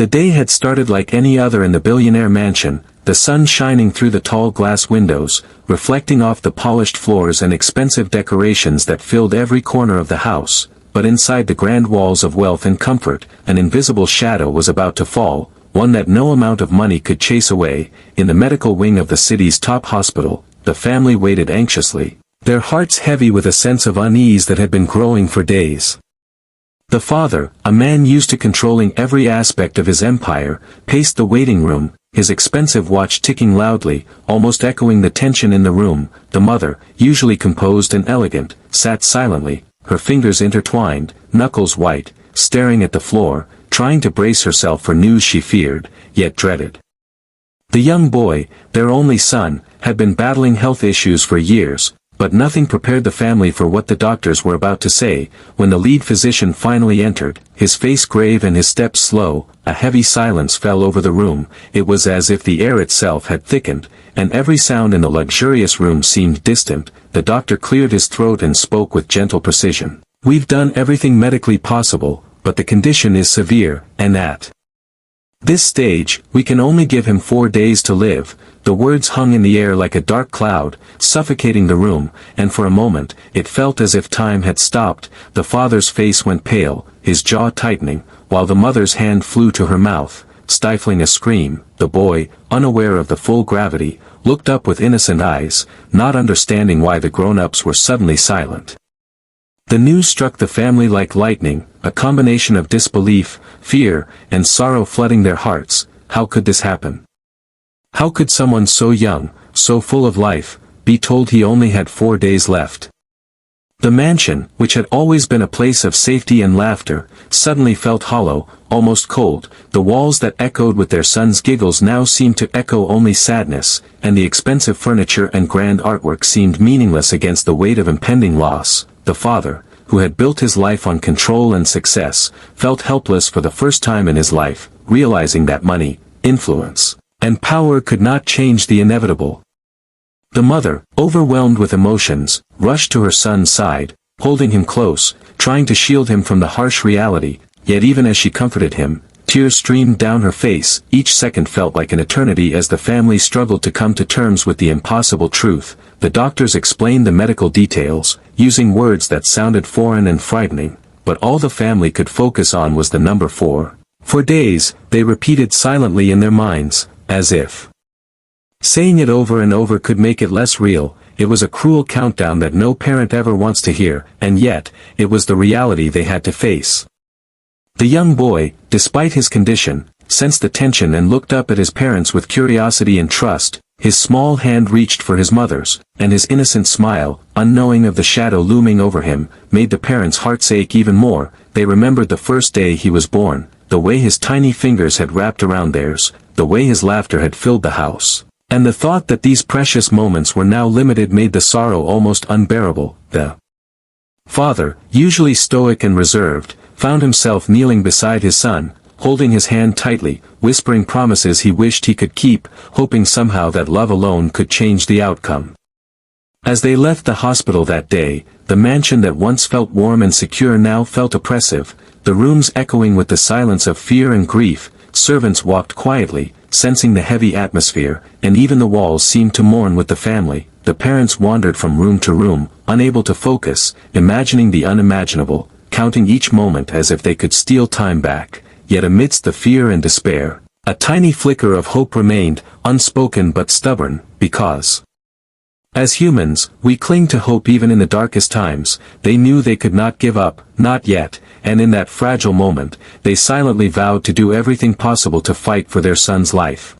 The day had started like any other in the Billionaire mansion, the sun shining through the tall glass windows, reflecting off the polished floors and expensive decorations that filled every corner of the house. But inside the grand walls of wealth and comfort, an invisible shadow was about to fall, one that no amount of money could chase away. In the medical wing of the city's top hospital, the family waited anxiously, their hearts heavy with a sense of unease that had been growing for days. The father, a man used to controlling every aspect of his empire, paced the waiting room, his expensive watch ticking loudly, almost echoing the tension in the room. The mother, usually composed and elegant, sat silently, her fingers intertwined, knuckles white, staring at the floor, trying to brace herself for news she feared, yet dreaded. The young boy, their only son, had been battling health issues for years, but nothing prepared the family for what the doctors were about to say. When the lead physician finally entered, his face grave and his steps slow, a heavy silence fell over the room. It was as if the air itself had thickened, and every sound in the luxurious room seemed distant. The doctor cleared his throat and spoke with gentle precision. "We've done everything medically possible, but the condition is severe, and at this stage, we can only give him 4 days to live." The words hung in the air like a dark cloud, suffocating the room, and for a moment, it felt as if time had stopped. The father's face went pale, his jaw tightening, while the mother's hand flew to her mouth, stifling a scream. The boy, unaware of the full gravity, looked up with innocent eyes, not understanding why the grown-ups were suddenly silent. The news struck the family like lightning, a combination of disbelief, fear, and sorrow flooding their hearts. How could this happen? How could someone so young, so full of life, be told he only had 4 days left? The mansion, which had always been a place of safety and laughter, suddenly felt hollow, almost cold. The walls that echoed with their son's giggles now seemed to echo only sadness, and the expensive furniture and grand artwork seemed meaningless against the weight of impending loss. The father, who had built his life on control and success, felt helpless for the first time in his life, realizing that money, influence, and power could not change the inevitable. The mother, overwhelmed with emotions, rushed to her son's side, holding him close, trying to shield him from the harsh reality. Yet even as she comforted him, tears streamed down her face. Each second felt like an eternity as the family struggled to come to terms with the impossible truth. The doctors explained the medical details, using words that sounded foreign and frightening, but all the family could focus on was the number 4. For days, they repeated silently in their minds, as if saying it over and over could make it less real. It was a cruel countdown that no parent ever wants to hear, and yet, it was the reality they had to face. The young boy, despite his condition, sensed the tension and looked up at his parents with curiosity and trust. His small hand reached for his mother's, and his innocent smile, unknowing of the shadow looming over him, made the parents' hearts ache even more. They remembered the first day he was born, the way his tiny fingers had wrapped around theirs, the way his laughter had filled the house. And the thought that these precious moments were now limited made the sorrow almost unbearable. The father, usually stoic and reserved, found himself kneeling beside his son, holding his hand tightly, whispering promises he wished he could keep, hoping somehow that love alone could change the outcome. As they left the hospital that day, the mansion that once felt warm and secure now felt oppressive, the rooms echoing with the silence of fear and grief. Servants walked quietly, sensing the heavy atmosphere, and even the walls seemed to mourn with the family. The parents wandered from room to room, unable to focus, imagining the unimaginable, counting each moment as if they could steal time back. Yet amidst the fear and despair, a tiny flicker of hope remained, unspoken but stubborn, because as humans, we cling to hope even in the darkest times. They knew they could not give up, not yet, and in that fragile moment, they silently vowed to do everything possible to fight for their son's life.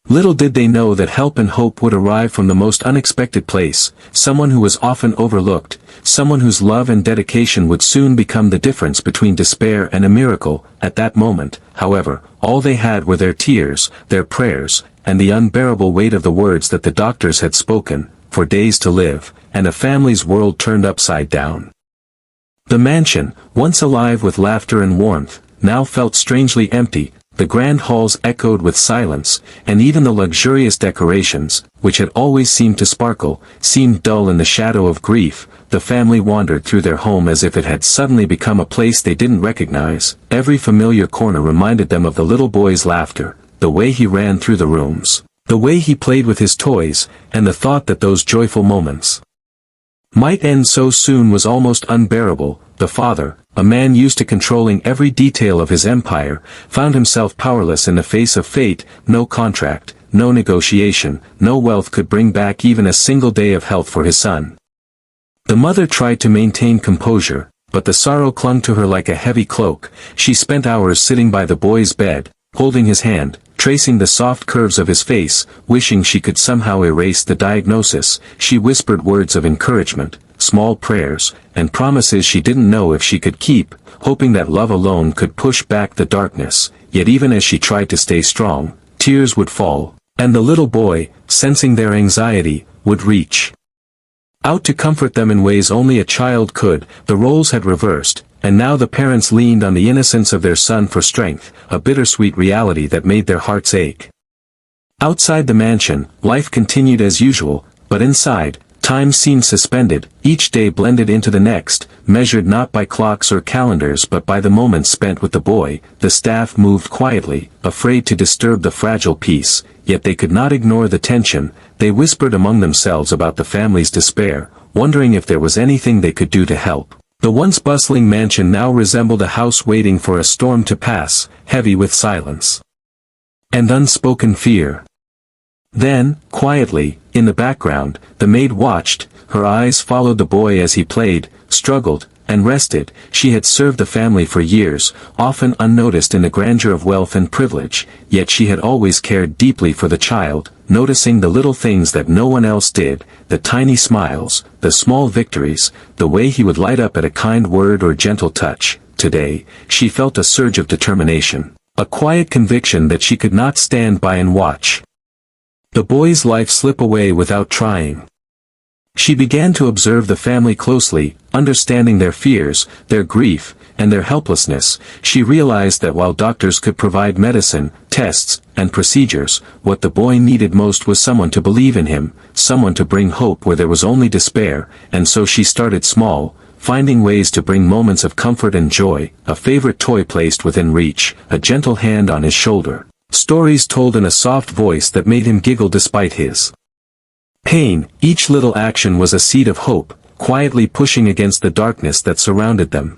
Little did they know that help and hope would arrive from the most unexpected place, someone who was often overlooked, someone whose love and dedication would soon become the difference between despair and a miracle. At that moment, however, all they had were their tears, their prayers, and the unbearable weight of the words that the doctors had spoken. 4 days to live, and a family's world turned upside down. The mansion, once alive with laughter and warmth, now felt strangely empty. the grand halls echoed with silence, and even the luxurious decorations, which had always seemed to sparkle, seemed dull in the shadow of grief. The family wandered through their home as if it had suddenly become a place they didn't recognize. Every familiar corner reminded them of the little boy's laughter, the way he ran through the rooms, the way he played with his toys, and the thought that those joyful moments might end so soon was almost unbearable. The father, a man used to controlling every detail of his empire, found himself powerless in the face of fate. No contract, no negotiation, no wealth could bring back even a single day of health for his son. The mother tried to maintain composure, but the sorrow clung to her like a heavy cloak. She spent hours sitting by the boy's bed, holding his hand, tracing the soft curves of his face, wishing she could somehow erase the diagnosis. She whispered words of encouragement, small prayers, and promises she didn't know if she could keep, hoping that love alone could push back the darkness. Yet even as she tried to stay strong, tears would fall, and the little boy, sensing their anxiety, would reach out to comfort them in ways only a child could. The roles had reversed, and now the parents leaned on the innocence of their son for strength, a bittersweet reality that made their hearts ache. Outside the mansion, life continued as usual, but inside, time seemed suspended. Each day blended into the next, measured not by clocks or calendars but by the moments spent with the boy. The staff moved quietly, afraid to disturb the fragile peace, yet they could not ignore the tension. They whispered among themselves about the family's despair, wondering if there was anything they could do to help. The once bustling mansion now resembled a house waiting for a storm to pass, heavy with silence and unspoken fear. Then, quietly, in the background, the maid watched. Her eyes followed the boy as he played, struggled, and rested. She had served the family for years, often unnoticed in the grandeur of wealth and privilege, yet she had always cared deeply for the child, noticing the little things that no one else did, the tiny smiles, the small victories, the way he would light up at a kind word or gentle touch. Today, she felt a surge of determination, a quiet conviction that she could not stand by and watch the boy's life slip away without trying. She began to observe the family closely, understanding their fears, their grief, and their helplessness. She realized that while doctors could provide medicine, tests, and procedures, what the boy needed most was someone to believe in him, someone to bring hope where there was only despair. And so she started small, finding ways to bring moments of comfort and joy, a favorite toy placed within reach, a gentle hand on his shoulder, stories told in a soft voice that made him giggle despite his pain. Each little action was a seed of hope, quietly pushing against the darkness that surrounded them.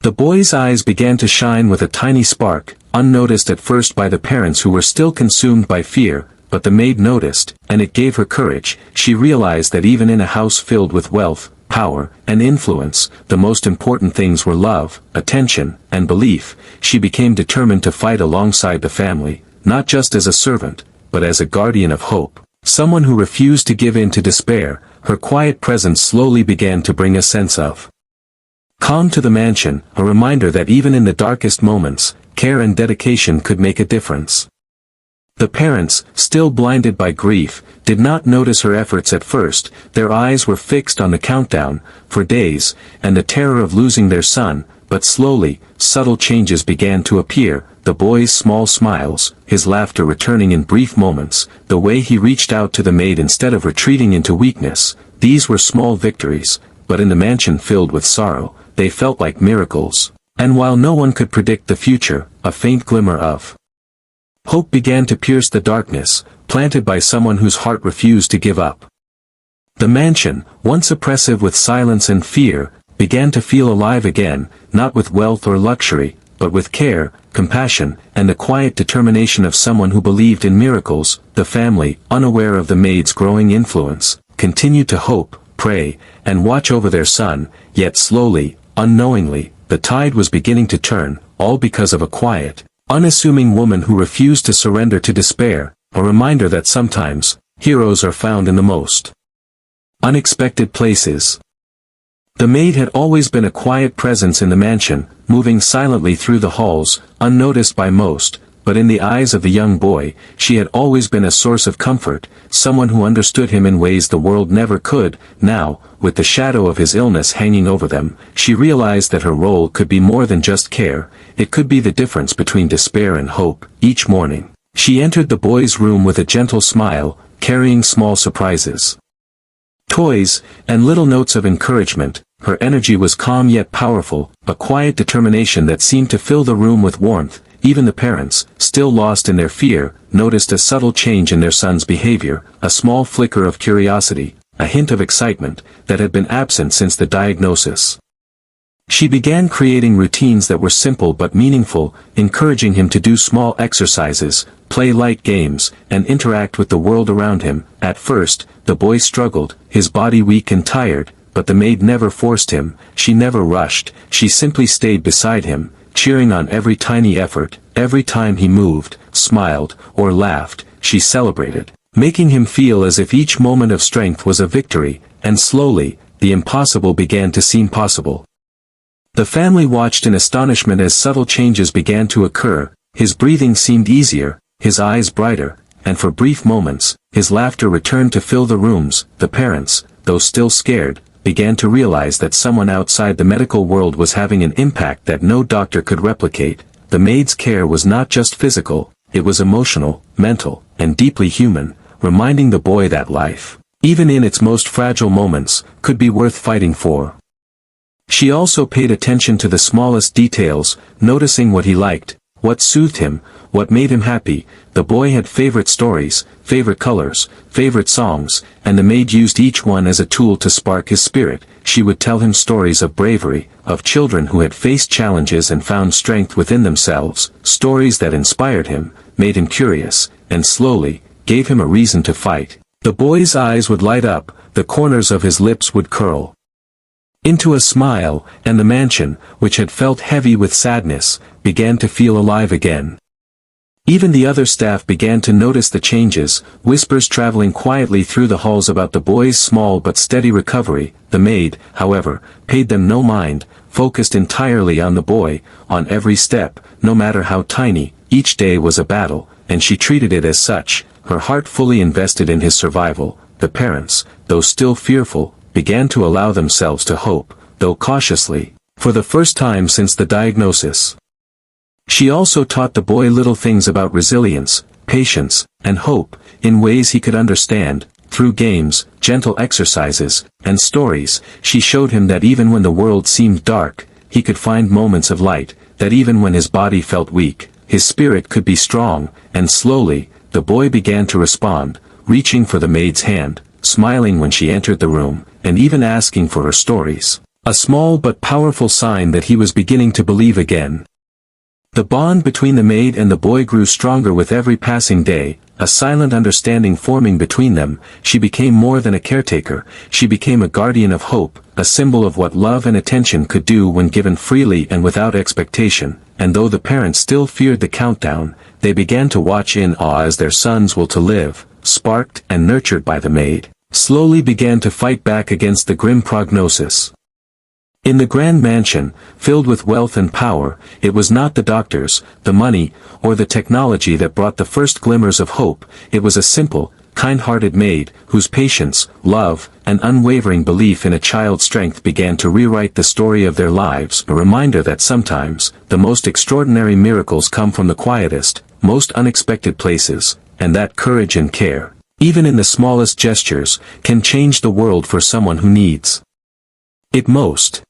The boy's eyes began to shine with a tiny spark, unnoticed at first by the parents who were still consumed by fear, but the maid noticed, and it gave her courage. She realized that even in a house filled with wealth, power, and influence, the most important things were love, attention, and belief. She became determined to fight alongside the family, not just as a servant, but as a guardian of hope. Someone who refused to give in to despair. Her quiet presence slowly began to bring a sense of calm to the mansion, a reminder that even in the darkest moments, care and dedication could make a difference. The parents, still blinded by grief, did not notice her efforts at first. Their eyes were fixed on the countdown, for days, and the terror of losing their son. But slowly, subtle changes began to appear. The boy's small smiles, his laughter returning in brief moments, the way he reached out to the maid instead of retreating into weakness. These were small victories, but in the mansion filled with sorrow, they felt like miracles. And while no one could predict the future, a faint glimmer of hope began to pierce the darkness, planted by someone whose heart refused to give up. The mansion, once oppressive with silence and fear, began to feel alive again, not with wealth or luxury, but with care, compassion, and the quiet determination of someone who believed in miracles. The family, unaware of the maid's growing influence, continued to hope, pray, and watch over their son. Yet slowly, unknowingly, the tide was beginning to turn, all because of a quiet, unassuming woman who refused to surrender to despair, a reminder that sometimes, heroes are found in the most unexpected places. The maid had always been a quiet presence in the mansion, moving silently through the halls, unnoticed by most, but in the eyes of the young boy, she had always been a source of comfort, someone who understood him in ways the world never could. Now, with the shadow of his illness hanging over them, she realized that her role could be more than just care, it could be the difference between despair and hope. Each morning, she entered the boy's room with a gentle smile, carrying small surprises, toys, and little notes of encouragement. Her energy was calm yet powerful, a quiet determination that seemed to fill the room with warmth. Even the parents, still lost in their fear, noticed a subtle change in their son's behavior, a small flicker of curiosity, a hint of excitement, that had been absent since the diagnosis. She began creating routines that were simple but meaningful, encouraging him to do small exercises, play light games, and interact with the world around him. At first, the boy struggled, his body weak and tired, but the maid never forced him, she never rushed, she simply stayed beside him, cheering on every tiny effort. Every time he moved, smiled, or laughed, she celebrated, making him feel as if each moment of strength was a victory, and slowly, the impossible began to seem possible. The family watched in astonishment as subtle changes began to occur. His breathing seemed easier, his eyes brighter, and for brief moments, his laughter returned to fill the rooms. The parents, though still scared, began to realize that someone outside the medical world was having an impact that no doctor could replicate. The maid's care was not just physical, it was emotional, mental, and deeply human, reminding the boy that life, even in its most fragile moments, could be worth fighting for. She also paid attention to the smallest details, noticing what he liked, what soothed him, what made him happy. The boy had favorite stories, favorite colors, favorite songs, and the maid used each one as a tool to spark his spirit. She would tell him stories of bravery, of children who had faced challenges and found strength within themselves, stories that inspired him, made him curious, and slowly, gave him a reason to fight. The boy's eyes would light up, the corners of his lips would curl into a smile, and the mansion, which had felt heavy with sadness, began to feel alive again. Even the other staff began to notice the changes, whispers traveling quietly through the halls about the boy's small but steady recovery. The maid, however, paid them no mind, focused entirely on the boy, on every step, no matter how tiny. Each day was a battle, and she treated it as such, her heart fully invested in his survival. The parents, though still fearful, began to allow themselves to hope, though cautiously, for the first time since the diagnosis. She also taught the boy little things about resilience, patience, and hope, in ways he could understand. Through games, gentle exercises, and stories, she showed him that even when the world seemed dark, he could find moments of light, that even when his body felt weak, his spirit could be strong. And slowly, the boy began to respond, reaching for the maid's hand, smiling when she entered the room, and even asking for her stories. A small but powerful sign that he was beginning to believe again. The bond between the maid and the boy grew stronger with every passing day, a silent understanding forming between them. She became more than a caretaker, she became a guardian of hope, a symbol of what love and attention could do when given freely and without expectation. And though the parents still feared the countdown, they began to watch in awe as their sons will to live, sparked and nurtured by the maid, slowly began to fight back against the grim prognosis. In the grand mansion, filled with wealth and power, it was not the doctors, the money, or the technology that brought the first glimmers of hope. It was a simple, kind-hearted maid, whose patience, love, and unwavering belief in a child's strength began to rewrite the story of their lives. A reminder that sometimes, the most extraordinary miracles come from the quietest, most unexpected places, and that courage and care, even in the smallest gestures, can change the world for someone who needs it most.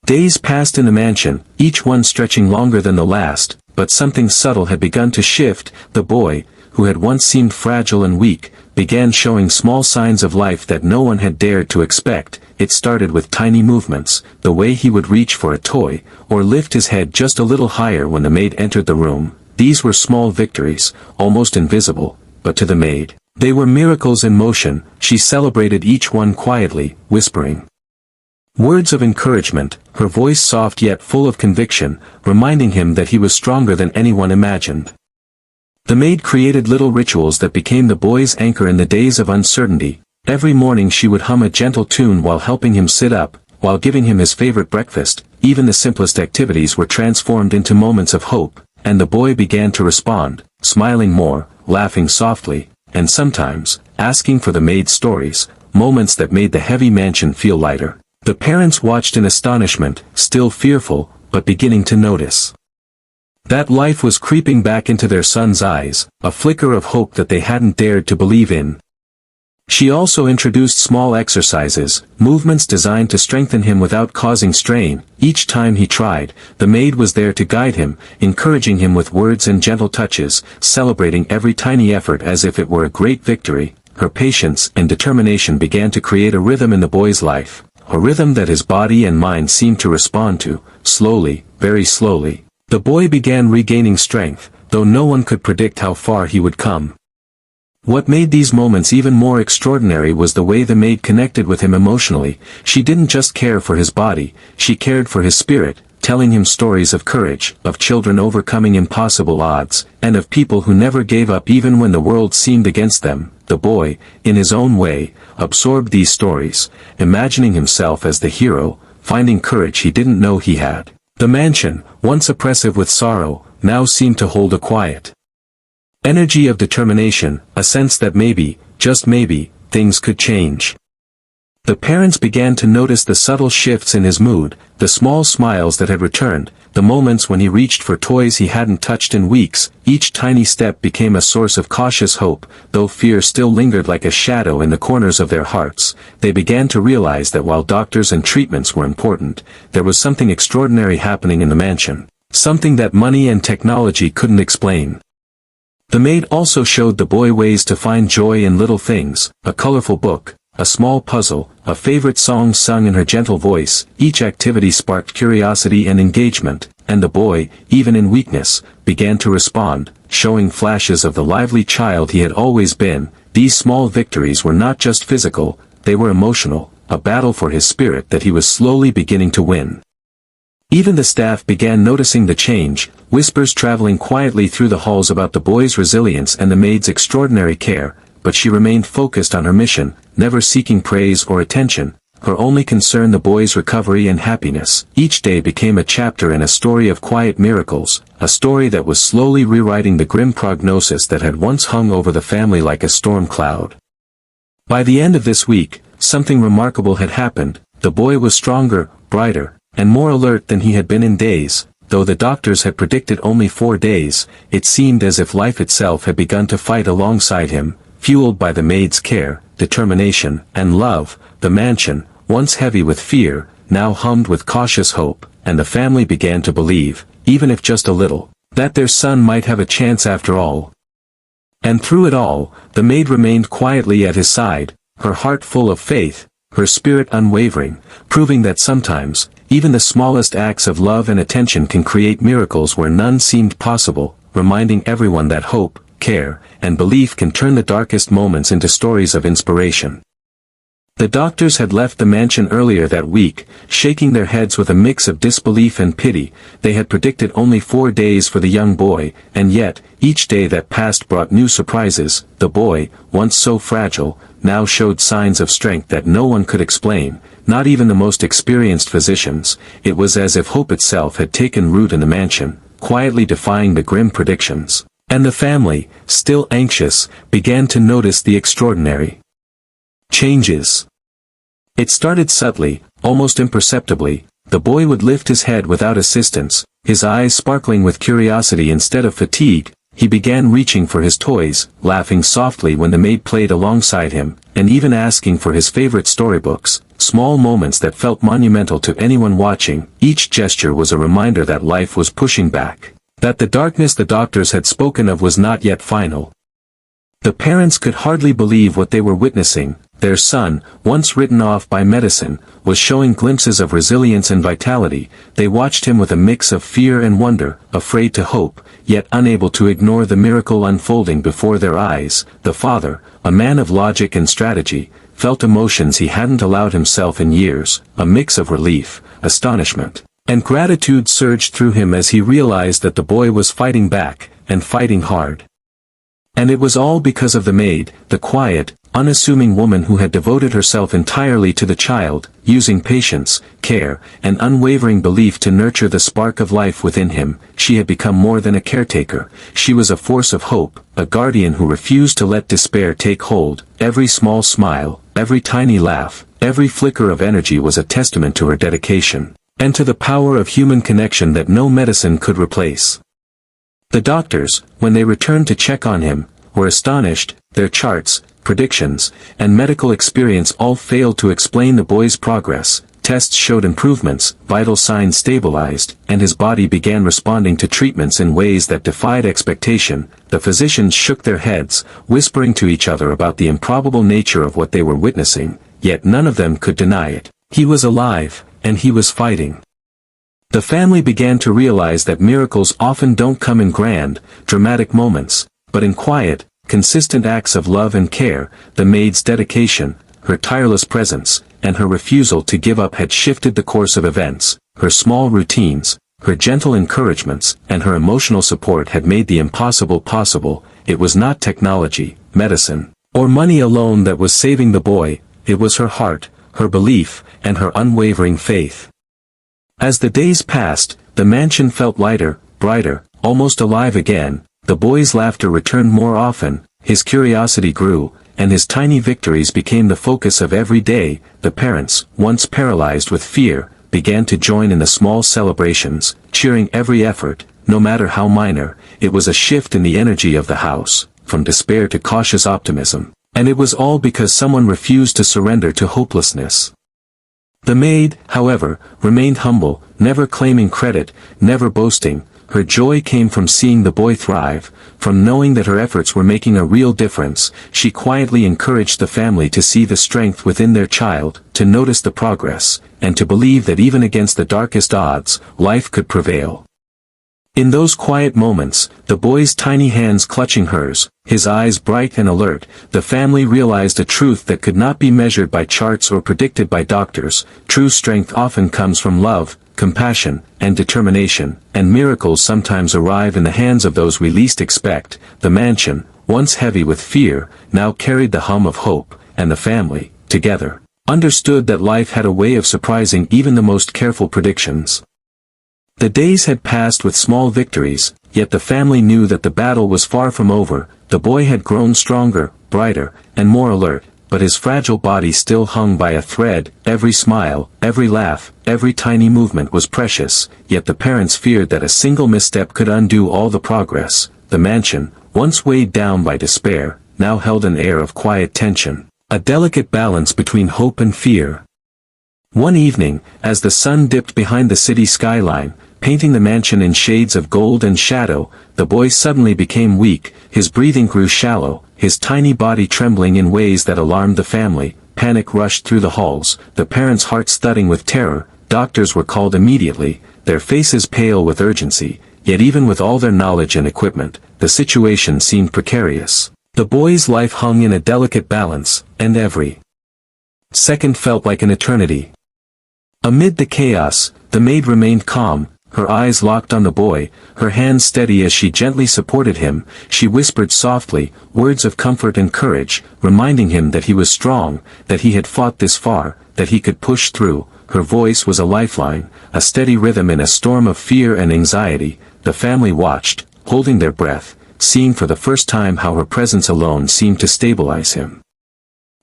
Days passed in the mansion, each one stretching longer than the last, but something subtle had begun to shift. The boy, who had once seemed fragile and weak, began showing small signs of life that no one had dared to expect. It started with tiny movements, the way he would reach for a toy, or lift his head just a little higher when the maid entered the room. These were small victories, almost invisible, but to the maid, they were miracles in motion. She celebrated each one quietly, whispering words of encouragement, her voice soft yet full of conviction, reminding him that he was stronger than anyone imagined. The maid created little rituals that became the boy's anchor in the days of uncertainty. Every morning she would hum a gentle tune while helping him sit up, while giving him his favorite breakfast. Even the simplest activities were transformed into moments of hope. and the boy began to respond, smiling more, laughing softly, and sometimes, asking for the maid's stories, moments that made the heavy mansion feel lighter. The parents watched in astonishment, still fearful, but beginning to notice that life was creeping back into their son's eyes, a flicker of hope that they hadn't dared to believe in. She also introduced small exercises, movements designed to strengthen him without causing strain. Each time he tried, the maid was there to guide him, encouraging him with words and gentle touches, celebrating every tiny effort as if it were a great victory. Her patience and determination began to create a rhythm in the boy's life, a rhythm that his body and mind seemed to respond to. Slowly, very slowly, the boy began regaining strength, though no one could predict how far he would come. What made these moments even more extraordinary was the way the maid connected with him emotionally. She didn't just care for his body, she cared for his spirit, telling him stories of courage, of children overcoming impossible odds, and of people who never gave up even when the world seemed against them. The boy, in his own way, absorbed these stories, imagining himself as the hero, finding courage he didn't know he had. The mansion, once oppressive with sorrow, now seemed to hold a quiet energy of determination, a sense that maybe, just maybe, things could change. The parents began to notice the subtle shifts in his mood, the small smiles that had returned, the moments when he reached for toys he hadn't touched in weeks. Each tiny step became a source of cautious hope, though fear still lingered like a shadow in the corners of their hearts. They began to realize that while doctors and treatments were important, there was something extraordinary happening in the mansion, something that money and technology couldn't explain. The maid also showed the boy ways to find joy in little things, a colorful book, a small puzzle, a favorite song sung in her gentle voice. Each activity sparked curiosity and engagement, and the boy, even in weakness, began to respond, showing flashes of the lively child he had always been. These small victories were not just physical, they were emotional, a battle for his spirit that he was slowly beginning to win. Even the staff began noticing the change, whispers traveling quietly through the halls about the boy's resilience and the maid's extraordinary care, but she remained focused on her mission, never seeking praise or attention, her only concern the boy's recovery and happiness. Each day became a chapter in a story of quiet miracles, a story that was slowly rewriting the grim prognosis that had once hung over the family like a storm cloud. By the end of this week, something remarkable had happened. The boy was stronger, brighter, and more alert than he had been in days. Though the doctors had predicted only 4 days, it seemed as if life itself had begun to fight alongside him. Fueled by the maid's care, determination, and love, the mansion, once heavy with fear, now hummed with cautious hope, and the family began to believe, even if just a little, that their son might have a chance after all. And through it all, the maid remained quietly at his side, her heart full of faith, her spirit unwavering, proving that sometimes, even the smallest acts of love and attention can create miracles where none seemed possible, reminding everyone that hope, care, and belief can turn the darkest moments into stories of inspiration. The doctors had left the mansion earlier that week, shaking their heads with a mix of disbelief and pity. They had predicted only 4 days for the young boy, and yet, each day that passed brought new surprises. The boy, once so fragile, now showed signs of strength that no one could explain, not even the most experienced physicians. It was as if hope itself had taken root in the mansion, quietly defying the grim predictions. And the family, still anxious, began to notice the extraordinary changes. It started subtly, almost imperceptibly. The boy would lift his head without assistance, his eyes sparkling with curiosity instead of fatigue. He began reaching for his toys, laughing softly when the maid played alongside him, and even asking for his favorite storybooks, small moments that felt monumental to anyone watching. Each gesture was a reminder that life was pushing back, that the darkness the doctors had spoken of was not yet final. The parents could hardly believe what they were witnessing. Their son, once written off by medicine, was showing glimpses of resilience and vitality. They watched him with a mix of fear and wonder, afraid to hope, yet unable to ignore the miracle unfolding before their eyes. The father, a man of logic and strategy, felt emotions he hadn't allowed himself in years. A mix of relief, astonishment, and gratitude surged through him as he realized that the boy was fighting back, and fighting hard. And it was all because of the maid, the quiet, unassuming woman who had devoted herself entirely to the child, using patience, care, and unwavering belief to nurture the spark of life within him. She had become more than a caretaker. She was a force of hope, a guardian who refused to let despair take hold. Every small smile, every tiny laugh, every flicker of energy was a testament to her dedication, and to the power of human connection that no medicine could replace. The doctors, when they returned to check on him, were astonished. Their charts, predictions, and medical experience all failed to explain the boy's progress. Tests showed improvements, vital signs stabilized, and his body began responding to treatments in ways that defied expectation. The physicians shook their heads, whispering to each other about the improbable nature of what they were witnessing, yet none of them could deny it. He was alive, and he was fighting. The family began to realize that miracles often don't come in grand, dramatic moments, but in quiet, consistent acts of love and care. The maid's dedication, her tireless presence, and her refusal to give up had shifted the course of events. Her small routines, her gentle encouragements, and her emotional support had made the impossible possible. It was not technology, medicine, or money alone that was saving the boy. It was her heart, her belief, and her unwavering faith. As the days passed, the mansion felt lighter, brighter, almost alive again. The boy's laughter returned more often, his curiosity grew, and his tiny victories became the focus of every day. The parents, once paralyzed with fear, began to join in the small celebrations, cheering every effort, no matter how minor. It was a shift in the energy of the house, from despair to cautious optimism, and it was all because someone refused to surrender to hopelessness. The maid, however, remained humble, never claiming credit, never boasting. Her joy came from seeing the boy thrive, from knowing that her efforts were making a real difference. She quietly encouraged the family to see the strength within their child, to notice the progress, and to believe that even against the darkest odds, life could prevail. In those quiet moments, the boy's tiny hands clutching hers, his eyes bright and alert, the family realized a truth that could not be measured by charts or predicted by doctors. True strength often comes from love, compassion, and determination, and miracles sometimes arrive in the hands of those we least expect. The mansion, once heavy with fear, now carried the hum of hope, and the family, together, understood that life had a way of surprising even the most careful predictions. The days had passed with small victories, yet the family knew that the battle was far from over. The boy had grown stronger, brighter, and more alert, but his fragile body still hung by a thread. Every smile, every laugh, every tiny movement was precious, yet the parents feared that a single misstep could undo all the progress. The mansion, once weighed down by despair, now held an air of quiet tension, a delicate balance between hope and fear. One evening, as the sun dipped behind the city skyline, painting the mansion in shades of gold and shadow, the boy suddenly became weak. His breathing grew shallow, his tiny body trembling in ways that alarmed the family. Panic rushed through the halls, the parents' hearts thudding with terror. Doctors were called immediately, their faces pale with urgency, yet even with all their knowledge and equipment, the situation seemed precarious. The boy's life hung in a delicate balance, and every second felt like an eternity. Amid the chaos, the maid remained calm, her eyes locked on the boy, her hands steady as she gently supported him. She whispered softly, words of comfort and courage, reminding him that he was strong, that he had fought this far, that he could push through. Her voice was a lifeline, a steady rhythm in a storm of fear and anxiety. The family watched, holding their breath, seeing for the first time how her presence alone seemed to stabilize him.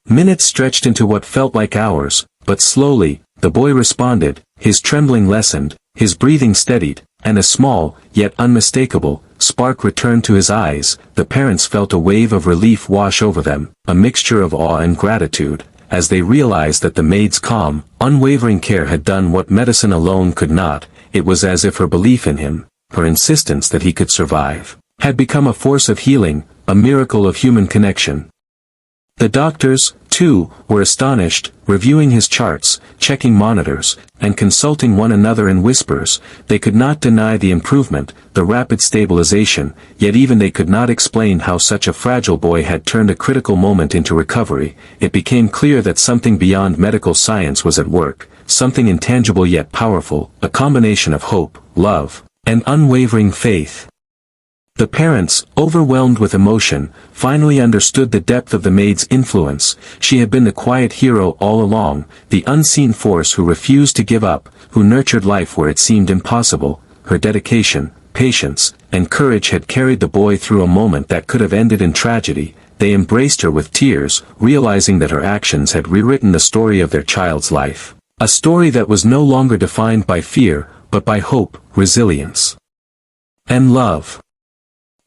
Minutes stretched into what felt like hours, but slowly, the boy responded, his trembling lessened, his breathing steadied, and a small, yet unmistakable, spark returned to his eyes. The parents felt a wave of relief wash over them, a mixture of awe and gratitude, as they realized that the maid's calm, unwavering care had done what medicine alone could not. It was as if her belief in him, her insistence that he could survive, had become a force of healing, a miracle of human connection. The doctors, too, were astonished, reviewing his charts, checking monitors, and consulting one another in whispers. They could not deny the improvement, the rapid stabilization, yet even they could not explain how such a fragile boy had turned a critical moment into recovery. It became clear that something beyond medical science was at work, something intangible yet powerful, a combination of hope, love, and unwavering faith. The parents, overwhelmed with emotion, finally understood the depth of the maid's influence. She had been the quiet hero all along, the unseen force who refused to give up, who nurtured life where it seemed impossible. Her dedication, patience, and courage had carried the boy through a moment that could have ended in tragedy. They embraced her with tears, realizing that her actions had rewritten the story of their child's life. A story that was no longer defined by fear, but by hope, resilience, and love.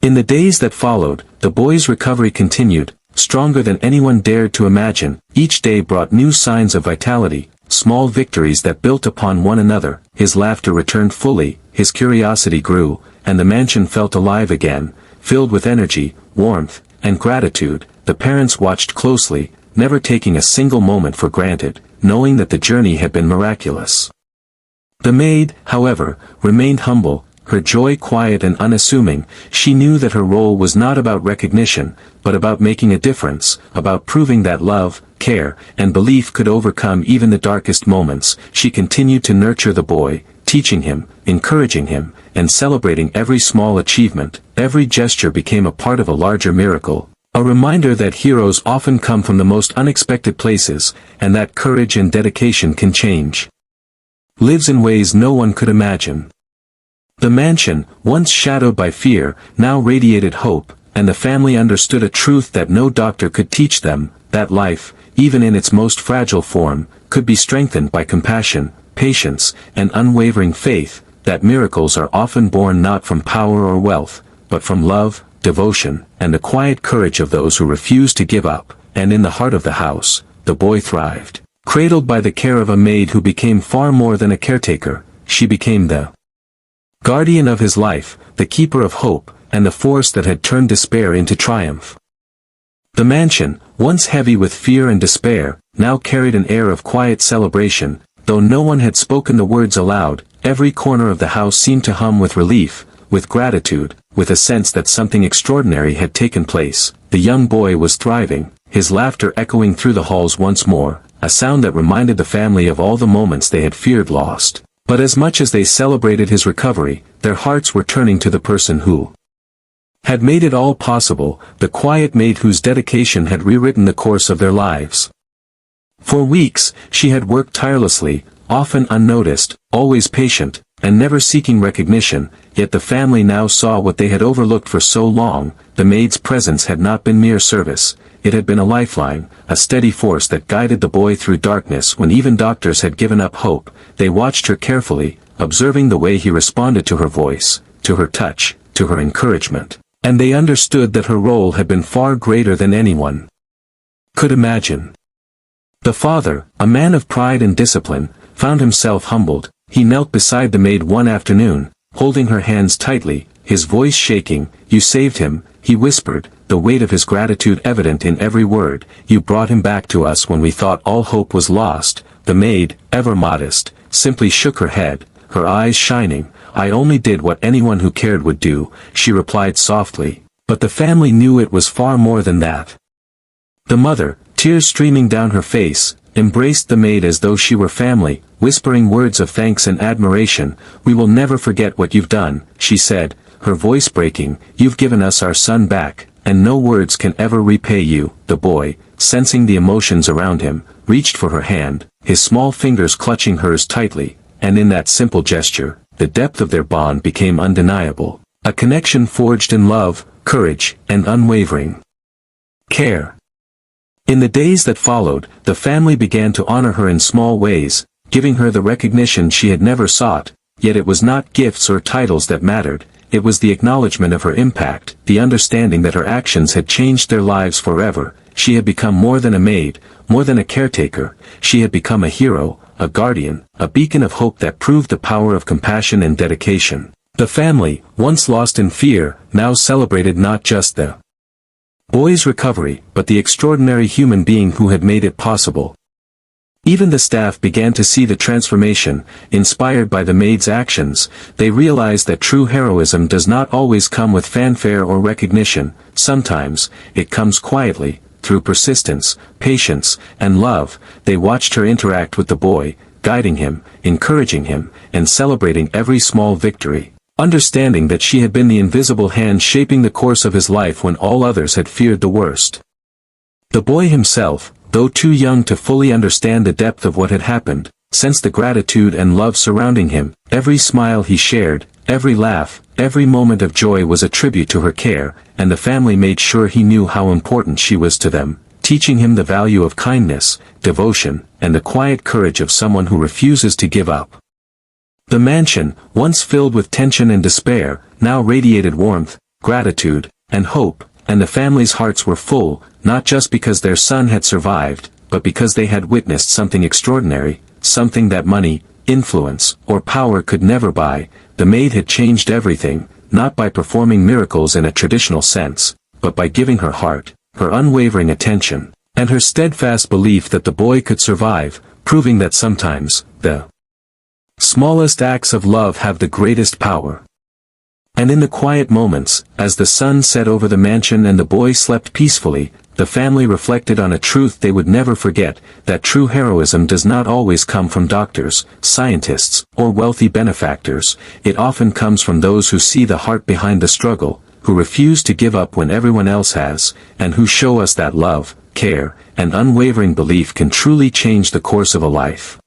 In the days that followed, the boy's recovery continued, stronger than anyone dared to imagine. Each day brought new signs of vitality, small victories that built upon one another. His laughter returned fully, his curiosity grew, and the mansion felt alive again, filled with energy, warmth, and gratitude. The parents watched closely, never taking a single moment for granted, knowing that the journey had been miraculous. The maid, however, remained humble, her joy quiet and unassuming. She knew that her role was not about recognition, but about making a difference, about proving that love, care, and belief could overcome even the darkest moments. She continued to nurture the boy, teaching him, encouraging him, and celebrating every small achievement. Every gesture became a part of a larger miracle, a reminder that heroes often come from the most unexpected places, and that courage and dedication can change lives in ways no one could imagine. The mansion, once shadowed by fear, now radiated hope, and the family understood a truth that no doctor could teach them, that life, even in its most fragile form, could be strengthened by compassion, patience, and unwavering faith, that miracles are often born not from power or wealth, but from love, devotion, and the quiet courage of those who refuse to give up. And in the heart of the house, the boy thrived. Cradled by the care of a maid who became far more than a caretaker, she became the guardian of his life, the keeper of hope, and the force that had turned despair into triumph. The mansion, once heavy with fear and despair, now carried an air of quiet celebration. Though no one had spoken the words aloud, every corner of the house seemed to hum with relief, with gratitude, with a sense that something extraordinary had taken place. The young boy was thriving, his laughter echoing through the halls once more, a sound that reminded the family of all the moments they had feared lost. But as much as they celebrated his recovery, their hearts were turning to the person who had made it all possible, the quiet maid whose dedication had rewritten the course of their lives. For weeks, she had worked tirelessly, often unnoticed, always patient, and never seeking recognition, yet the family now saw what they had overlooked for so long. The maid's presence had not been mere service, it had been a lifeline, a steady force that guided the boy through darkness when even doctors had given up hope. They watched her carefully, observing the way he responded to her voice, to her touch, to her encouragement, and they understood that her role had been far greater than anyone could imagine. The father, a man of pride and discipline, found himself humbled. He knelt beside the maid one afternoon, holding her hands tightly, his voice shaking. "You saved him," he whispered, the weight of his gratitude evident in every word. "You brought him back to us when we thought all hope was lost." The maid, ever modest, simply shook her head, her eyes shining. "I only did what anyone who cared would do," she replied softly. But the family knew it was far more than that. The mother, tears streaming down her face, embraced the maid as though she were family, whispering words of thanks and admiration. "We will never forget what you've done," she said, her voice breaking. "You've given us our son back, and no words can ever repay you." The boy, sensing the emotions around him, reached for her hand, his small fingers clutching hers tightly, and in that simple gesture, the depth of their bond became undeniable. A connection forged in love, courage, and unwavering care. In the days that followed, the family began to honor her in small ways, giving her the recognition she had never sought. Yet it was not gifts or titles that mattered, it was the acknowledgement of her impact, the understanding that her actions had changed their lives forever. She had become more than a maid, more than a caretaker. She had become a hero, a guardian, a beacon of hope that proved the power of compassion and dedication. The family, once lost in fear, now celebrated not just the boy's recovery, but the extraordinary human being who had made it possible. Even the staff began to see the transformation. Inspired by the maid's actions, they realized that true heroism does not always come with fanfare or recognition. Sometimes, it comes quietly, through persistence, patience, and love. They watched her interact with the boy, guiding him, encouraging him, and celebrating every small victory. understanding that she had been the invisible hand shaping the course of his life when all others had feared the worst. The boy himself, though too young to fully understand the depth of what had happened, sensed the gratitude and love surrounding him. Every smile he shared, every laugh, every moment of joy was a tribute to her care, and the family made sure he knew how important she was to them, teaching him the value of kindness, devotion, and the quiet courage of someone who refuses to give up. The mansion, once filled with tension and despair, now radiated warmth, gratitude, and hope, and the family's hearts were full, not just because their son had survived, but because they had witnessed something extraordinary, something that money, influence, or power could never buy. The maid had changed everything, not by performing miracles in a traditional sense, but by giving her heart, her unwavering attention, and her steadfast belief that the boy could survive, proving that sometimes, the smallest acts of love have the greatest power. And in the quiet moments, as the sun set over the mansion and the boy slept peacefully, the family reflected on a truth they would never forget, that true heroism does not always come from doctors, scientists, or wealthy benefactors. It often comes from those who see the heart behind the struggle, who refuse to give up when everyone else has, and who show us that love, care, and unwavering belief can truly change the course of a life.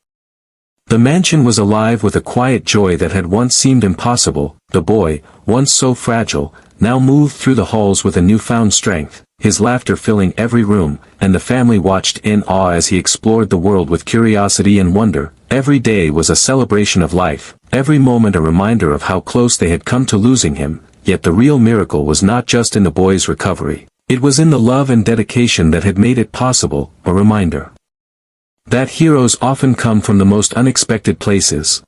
The mansion was alive with a quiet joy that had once seemed impossible. The boy, once so fragile, now moved through the halls with a newfound strength, his laughter filling every room, and the family watched in awe as he explored the world with curiosity and wonder. Every day was a celebration of life, every moment a reminder of how close they had come to losing him, yet the real miracle was not just in the boy's recovery. It was in the love and dedication that had made it possible, a reminder that heroes often come from the most unexpected places.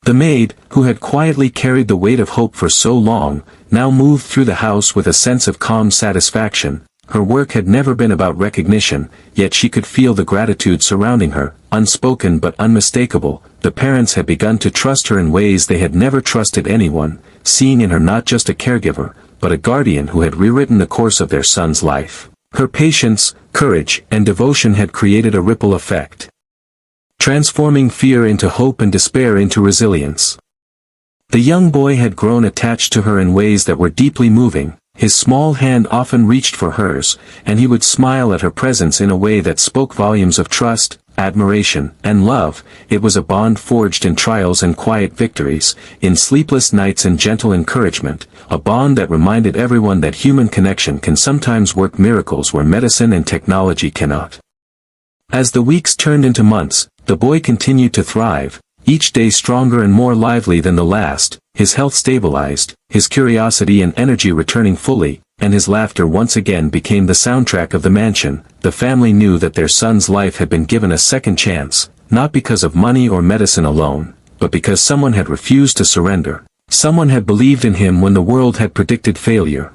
The maid, who had quietly carried the weight of hope for so long, now moved through the house with a sense of calm satisfaction. Her work had never been about recognition, yet she could feel the gratitude surrounding her, unspoken but unmistakable. The parents had begun to trust her in ways they had never trusted anyone, seeing in her not just a caregiver, but a guardian who had rewritten the course of their son's life. Her patience, courage, and devotion had created a ripple effect, transforming fear into hope and despair into resilience. The young boy had grown attached to her in ways that were deeply moving. His small hand often reached for hers, and he would smile at her presence in a way that spoke volumes of trust, admiration, and love. It was a bond forged in trials and quiet victories, in sleepless nights and gentle encouragement, a bond that reminded everyone that human connection can sometimes work miracles where medicine and technology cannot. As the weeks turned into months, the boy continued to thrive, each day stronger and more lively than the last. His health stabilized, his curiosity and energy returning fully, and his laughter once again became the soundtrack of the mansion. The family knew that their son's life had been given a second chance, not because of money or medicine alone, but because someone had refused to surrender. Someone had believed in him when the world had predicted failure.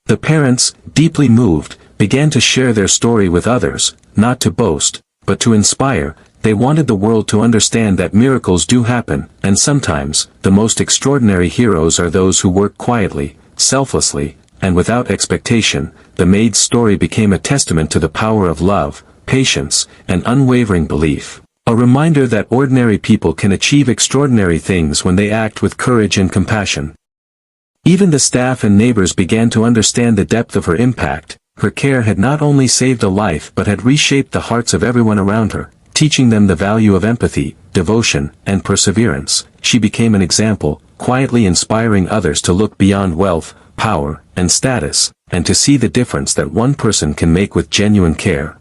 The parents, deeply moved, began to share their story with others, not to boast, but to inspire. They wanted the world to understand that miracles do happen, and sometimes, the most extraordinary heroes are those who work quietly, selflessly, and without expectation. The maid's story became a testament to the power of love, patience, and unwavering belief. A reminder that ordinary people can achieve extraordinary things when they act with courage and compassion. Even the staff and neighbors began to understand the depth of her impact. Her care had not only saved a life but had reshaped the hearts of everyone around her, teaching them the value of empathy, devotion, and perseverance. She became an example, quietly inspiring others to look beyond wealth, power, and status, and to see the difference that one person can make with genuine care.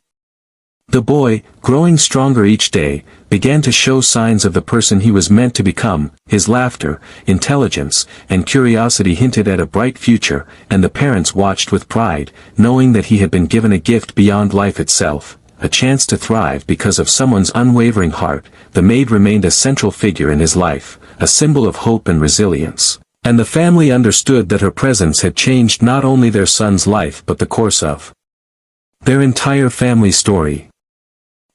The boy, growing stronger each day, began to show signs of the person he was meant to become. His laughter, intelligence, and curiosity hinted at a bright future, and the parents watched with pride, knowing that he had been given a gift beyond life itself, a chance to thrive because of someone's unwavering heart. The maid remained a central figure in his life, a symbol of hope and resilience, and the family understood that her presence had changed not only their son's life but the course of their entire family story.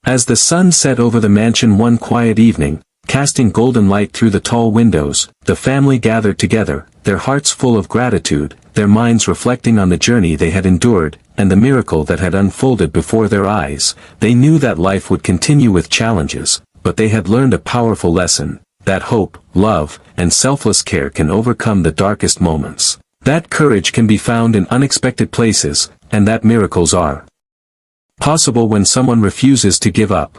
As the sun set over the mansion one quiet evening, casting golden light through the tall windows, the family gathered together, their hearts full of gratitude, their minds reflecting on the journey they had endured, and the miracle that had unfolded before their eyes. They knew that life would continue with challenges, but they had learned a powerful lesson. that hope, love, and selfless care can overcome the darkest moments. That courage can be found in unexpected places, and that miracles are possible when someone refuses to give up.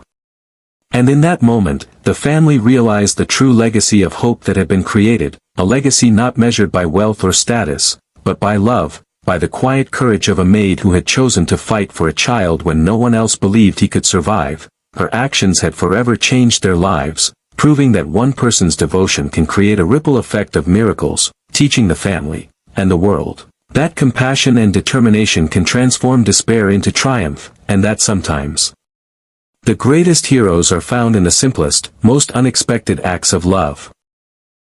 And in that moment, the family realized the true legacy of hope that had been created, a legacy not measured by wealth or status, but by love, by the quiet courage of a maid who had chosen to fight for a child when no one else believed he could survive. Her actions had forever changed their lives, proving that one person's devotion can create a ripple effect of miracles, teaching the family, and the world, that compassion and determination can transform despair into triumph, and that sometimes the greatest heroes are found in the simplest, most unexpected acts of love.